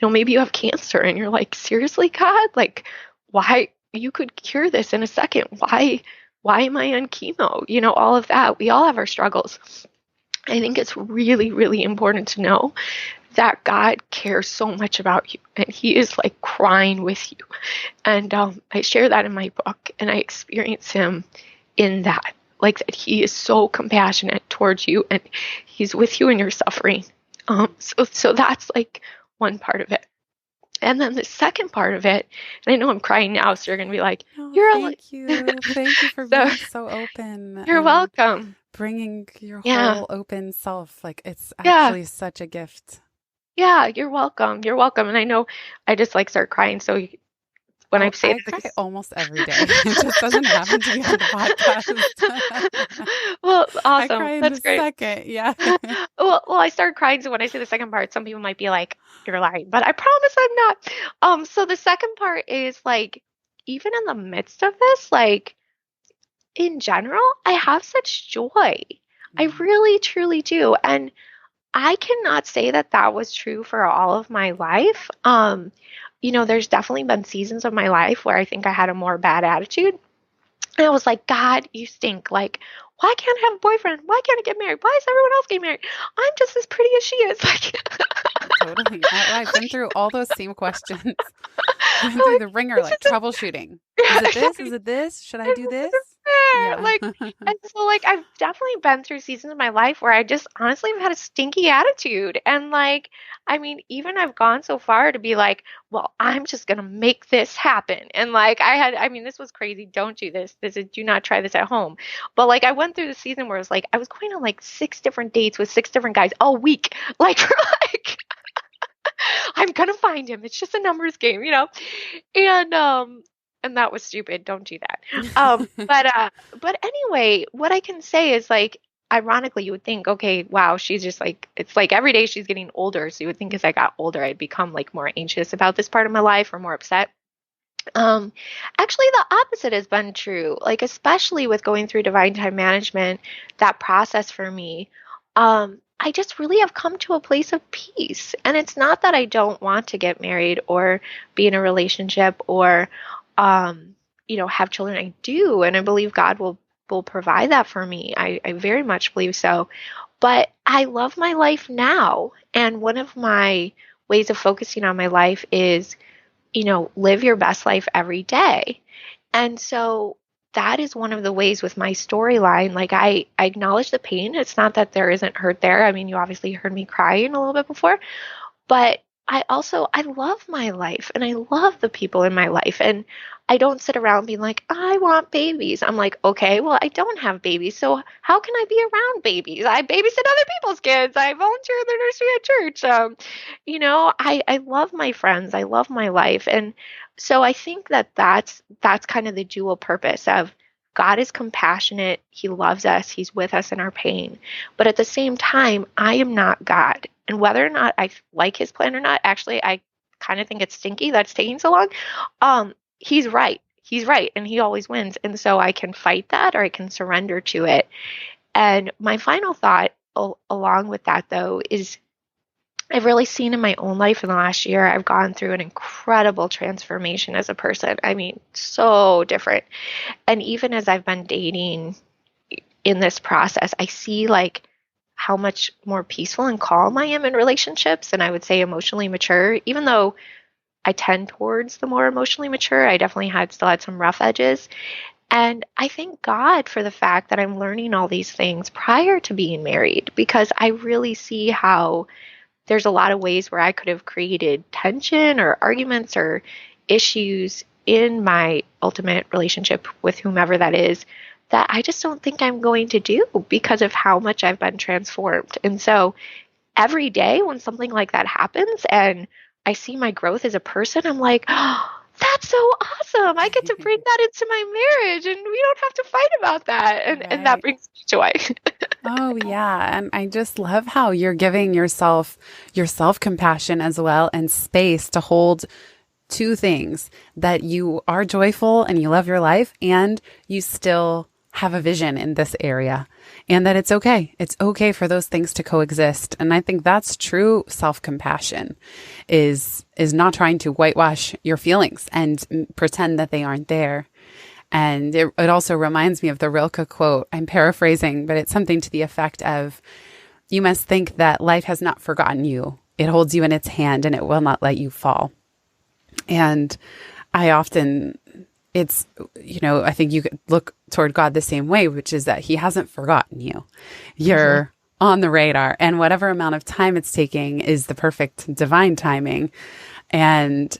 maybe you have cancer and you're like, seriously, God, like, why? You could cure this in a second. Why am I on chemo? All of that. We all have our struggles. I think it's really, really important to know that God cares so much about you, and he is like crying with you. And I share that in my book, and I experience him in that. Like, that he is so compassionate towards you, and he's with you in your suffering. So that's like one part of it. And then the second part of it, and I know I'm crying now, so you're going to be like, thank you. Thank you for being so open. You're welcome. Bringing your whole open self. Like, it's Yeah. actually such a gift. Yeah, you're welcome. You're welcome. And I know I just like start crying. So when I say I cry almost every day. It just doesn't happen to be on the podcast. Well, awesome. I cry in That's the great. second. Yeah. Well, I start crying. So when I say the second part, some people might be like, you're lying, but I promise I'm not. So the second part is like, even in the midst of this, like, in general, I have such joy. I really, truly do. And I cannot say that that was true for all of my life. There's definitely been seasons of my life where I think I had a more bad attitude. And I was like, God, you stink. Like, why can't I have a boyfriend? Why can't I get married? Why is everyone else getting married? I'm just as pretty as she is. Like, totally. I've been through all those same questions. I've been through the ringer, like troubleshooting. Is it this? Is it this? Should I do this? Yeah. Like, and so like I've definitely been through seasons of my life where I just honestly have had a stinky attitude. And like, I mean, even I've gone so far to be like, well, I'm just gonna make this happen. And like this was crazy. Don't do this. Do not try this at home. But like I went through the season where it was like I was going on like 6 different dates with 6 different guys all week. Like, like I'm gonna find him. It's just a numbers game, And that was stupid. Don't do that. But anyway, what I can say is like, ironically, you would think, okay, wow, she's just like, it's like every day she's getting older. So you would think as I got older, I'd become like more anxious about this part of my life or more upset. Actually, the opposite has been true. Like, especially with going through divine time management, that process for me, I just really have come to a place of peace. And it's not that I don't want to get married or be in a relationship or have children. I do, and I believe God will provide that for me. I very much believe so. But I love my life now. And one of my ways of focusing on my life is, live your best life every day. And so that is one of the ways with my storyline. Like I acknowledge the pain. It's not that there isn't hurt there. I mean, you obviously heard me crying a little bit before, but I love my life and I love the people in my life. And I don't sit around being like, I want babies. I'm like, okay, well, I don't have babies. So how can I be around babies? I babysit other people's kids. I volunteer in the nursery at church. I love my friends. I love my life. And so I think that's kind of the dual purpose of God is compassionate. He loves us. He's with us in our pain. But at the same time, I am not God. And whether or not I like his plan or not, actually, I kind of think it's stinky that's taking so long. He's right. He's right. And he always wins. And so I can fight that or I can surrender to it. And my final thought along with that, though, is I've really seen in my own life in the last year, I've gone through an incredible transformation as a person. I mean, so different. And even as I've been dating in this process, I see like how much more peaceful and calm I am in relationships. And I would say emotionally mature, even though I tend towards the more emotionally mature, I definitely still had some rough edges. And I thank God for the fact that I'm learning all these things prior to being married, because I really see how there's a lot of ways where I could have created tension or arguments or issues in my ultimate relationship with whomever that is, that I just don't think I'm going to do because of how much I've been transformed. And so every day when something like that happens and I see my growth as a person, I'm like, oh, that's so awesome. I get to bring that into my marriage and we don't have to fight about that. And that Right. brings me joy. Oh, yeah. And I just love how you're giving yourself your self-compassion as well and space to hold two things, that you are joyful and you love your life and you still have a vision in this area, and that it's okay. It's okay for those things to coexist. And I think that's true self-compassion is not trying to whitewash your feelings and pretend that they aren't there. And it also reminds me of the Rilke quote. I'm paraphrasing, but it's something to the effect of, you must think that life has not forgotten you. It holds you in its hand and it will not let you fall. And I think you could look toward God the same way, which is that he hasn't forgotten you. You're on the radar, and whatever amount of time it's taking is the perfect divine timing. And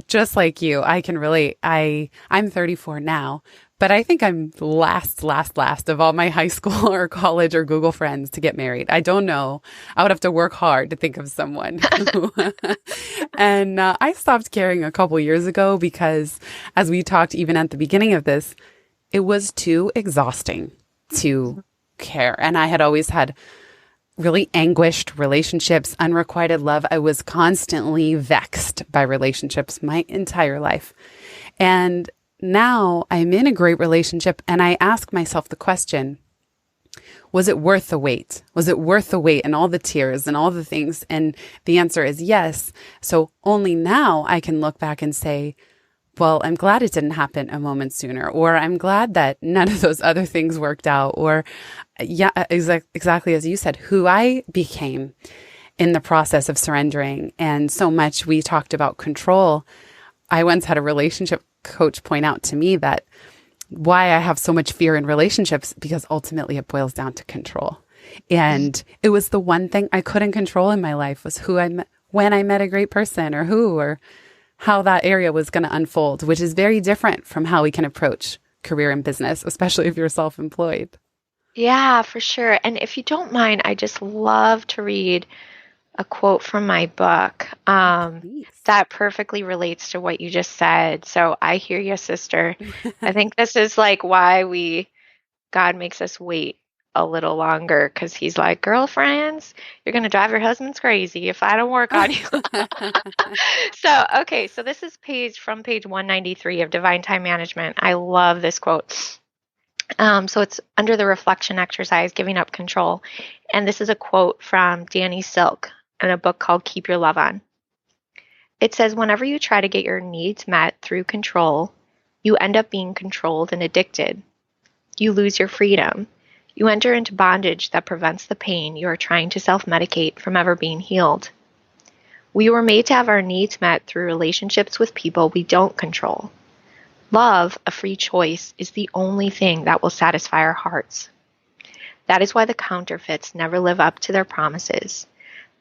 just like you, I can relate. I'm 34 now, but I think I'm last of all my high school or college or Google friends to get married. I don't know. I would have to work hard to think of someone. And I stopped caring a couple years ago because, as we talked even at the beginning of this, it was too exhausting to care. And I had always had really anguished relationships, unrequited love. I was constantly vexed by relationships my entire life. And now I'm in a great relationship and I ask myself the question, was it worth the wait? Was it worth the wait and all the tears and all the things? And the answer is yes. So only now I can look back and say, well, I'm glad it didn't happen a moment sooner, or I'm glad that none of those other things worked out, or exactly as you said, who I became in the process of surrendering. And so much we talked about control. I once had a relationship coach point out to me that why I have so much fear in relationships, because ultimately it boils down to control. And it was the one thing I couldn't control in my life, was who I met, when I met a great person, or how that area was going to unfold, which is very different from how we can approach career and business, especially if you're self-employed. Yeah, for sure. And if you don't mind, I just love to read a quote from my book Please. that perfectly relates to what you just said. So I hear you, sister. I think this is like why God makes us wait a little longer, because he's like, girlfriends, you're going to drive your husbands crazy if I don't work on you. So this is from page 193 of Divine Time Management. I love this quote. So it's under the reflection exercise, giving up control. And this is a quote from Danny Silk in a book called Keep Your Love On. It says, whenever you try to get your needs met through control, you end up being controlled and addicted. You lose your freedom. You enter into bondage that prevents the pain you are trying to self-medicate from ever being healed. We were made to have our needs met through relationships with people we don't control. Love, a free choice, is the only thing that will satisfy our hearts. That is why the counterfeits never live up to their promises.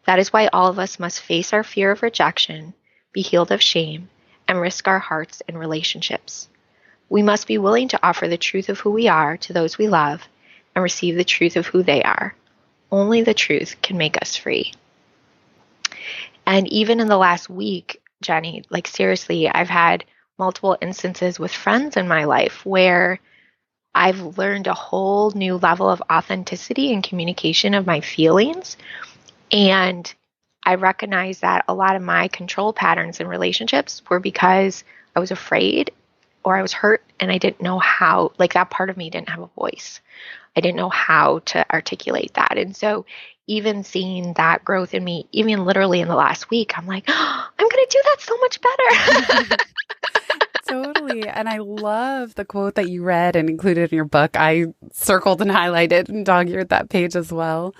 That is why all of us must face our fear of rejection, be healed of shame, and risk our hearts in relationships. We must be willing to offer the truth of who we are to those we love and receive the truth of who they are. Only the truth can make us free. And even in the last week, Jenny, like seriously, I've had multiple instances with friends in my life where I've learned a whole new level of authenticity and communication of my feelings. And I recognize that a lot of my control patterns in relationships were because I was afraid or I was hurt and I didn't know how, like that part of me didn't have a voice. I didn't know how to articulate that. And so even seeing that growth in me, even literally in the last week, I'm like, oh, I'm going to do that so much better. Totally. And I love the quote that you read and included in your book. I circled and highlighted and dog-eared that page as well.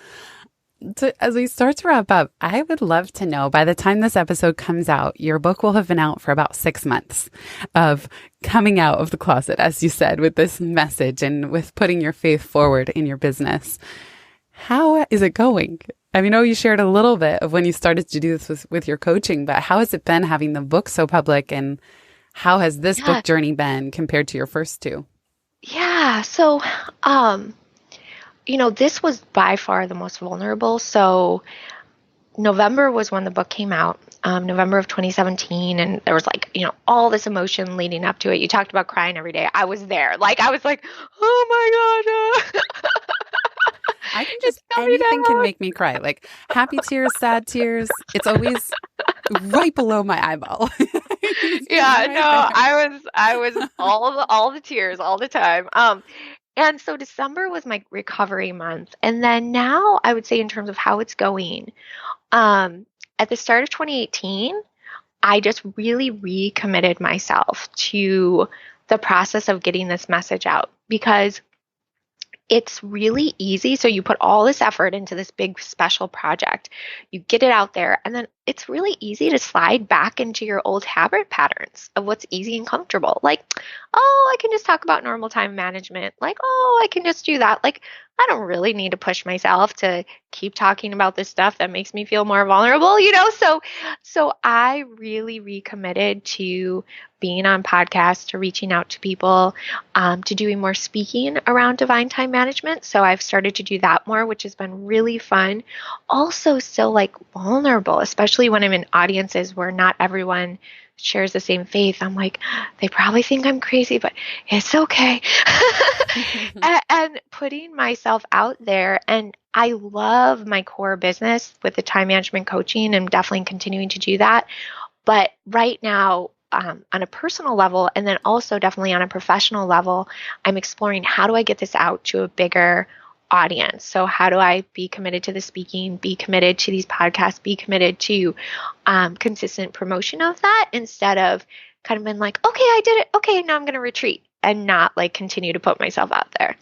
As we start to wrap up, I would love to know, by the time this episode comes out, your book will have been out for about 6 months of coming out of the closet, as you said, with this message and with putting your faith forward in your business. How is it going? I know you shared a little bit of when you started to do this with your coaching, but how has it been having the book so public, and how has this book journey been compared to your first two? Yeah. So, this was by far the most vulnerable. So November was when the book came out, November of 2017. And there was all this emotion leading up to it. You talked about crying every day. I was there. I was like, oh my God. I can just, anything can make me cry. Like happy tears, sad tears. It's always right below my eyeball. Yeah, no, I was all the tears all the time. And so December was my recovery month. And then now I would say in terms of how it's going, at the start of 2018, I just really recommitted myself to the process of getting this message out because it's really easy. So you put all this effort into this big special project, you get it out there, and then it's really easy to slide back into your old habit patterns of what's easy and comfortable. Like, oh, I can just talk about normal time management. Like, oh, I can just do that. Like, I don't really need to push myself to keep talking about this stuff that makes me feel more vulnerable, So I really recommitted to being on podcasts, to reaching out to people, to doing more speaking around divine time management. So I've started to do that more, which has been really fun. Also still vulnerable, especially when I'm in audiences where not everyone shares the same faith. I'm like, they probably think I'm crazy, but it's okay. and putting myself out there. And I love my core business with the time management coaching and definitely continuing to do that. But right now, on a personal level, and then also definitely on a professional level, I'm exploring how do I get this out to a bigger audience. So how do I be committed to the speaking, be committed to these podcasts, be committed to consistent promotion of that instead of kind of been like, okay, I did it. Okay, now I'm going to retreat and not continue to put myself out there.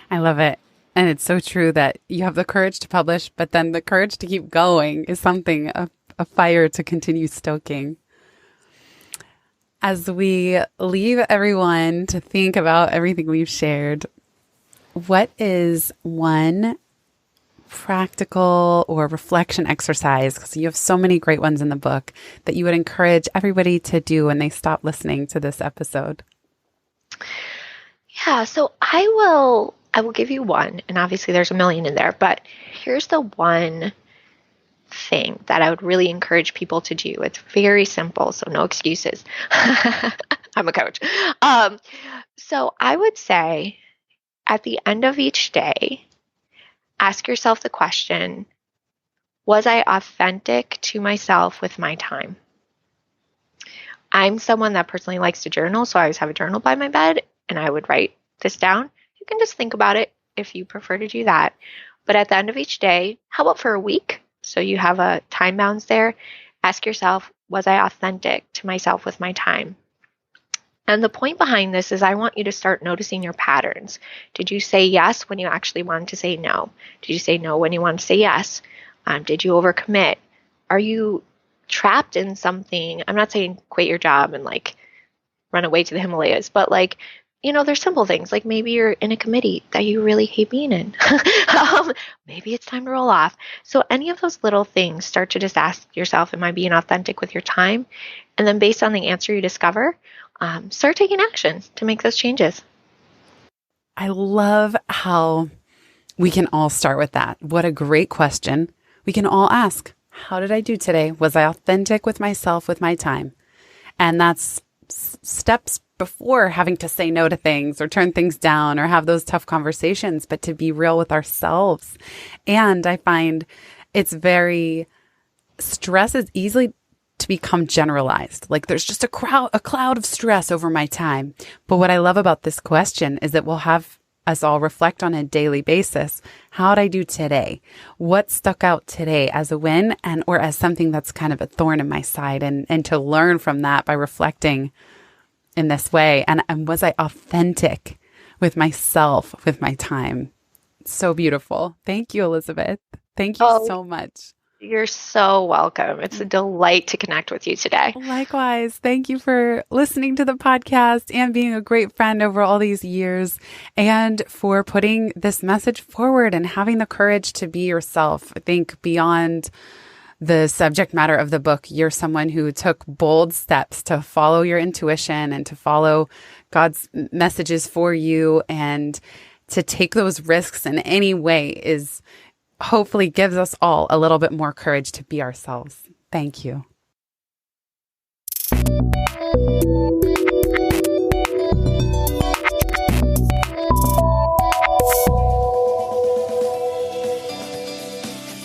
I love it. And it's so true that you have the courage to publish, but then the courage to keep going is something, a fire to continue stoking. As we leave everyone to think about everything we've shared, what is one practical or reflection exercise, because you have so many great ones in the book, that you would encourage everybody to do when they stop listening to this episode? Yeah, so I will give you one, and obviously there's a million in there, but here's the one thing that I would really encourage people to do. It's very simple, so no excuses. I'm a coach. So I would say at the end of each day, ask yourself the question, was I authentic to myself with my time? I'm someone that personally likes to journal, so I always have a journal by my bed, and I would write this down. You can just think about it if you prefer to do that. But at the end of each day, how about for a week? So you have a time bounds there. Ask yourself, was I authentic to myself with my time? And the point behind this is I want you to start noticing your patterns. Did you say yes when you actually wanted to say no? Did you say no when you wanted to say yes? Did you overcommit? Are you trapped in something? I'm not saying quit your job and like run away to the Himalayas, but like, there's simple things like maybe you're in a committee that you really hate being in. Maybe it's time to roll off. So any of those little things, start to just ask yourself, am I being authentic with your time? And then based on the answer you discover, start taking action to make those changes. I love how we can all start with that. What a great question. We can all ask, how did I do today? Was I authentic with myself, with my time? And that's steps before having to say no to things or turn things down or have those tough conversations, but to be real with ourselves. And I find stress is easily to become generalized. Like there's just a cloud of stress over my time. But what I love about this question is that we'll have us all reflect on a daily basis. How'd I do today? What stuck out today as a win or as something that's kind of a thorn in my side, and to learn from that by reflecting in this way. And was I authentic with myself, with my time? So beautiful. Thank you, Elizabeth. Thank you so much. You're so welcome. It's a delight to connect with you today. Likewise. Thank you for listening to the podcast and being a great friend over all these years, and for putting this message forward and having the courage to be yourself. I think beyond the subject matter of the book, you're someone who took bold steps to follow your intuition and to follow God's messages for you, and to take those risks in any way is hopefully gives us all a little bit more courage to be ourselves. Thank you.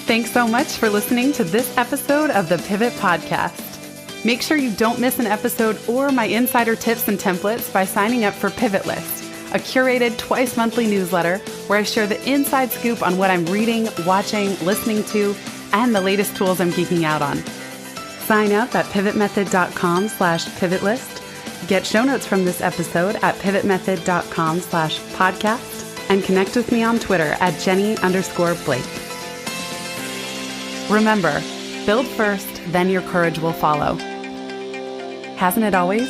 Thanks so much for listening to this episode of the Pivot Podcast. Make sure you don't miss an episode or my insider tips and templates by signing up for Pivot List, a curated twice monthly newsletter where I share the inside scoop on what I'm reading, watching, listening to, and the latest tools I'm geeking out on. Sign up at pivotmethod.com/pivotlist. Get show notes from this episode at pivotmethod.com/podcast, and connect with me on Twitter at Jenny_Blake. Remember, build first, then your courage will follow. Hasn't it always?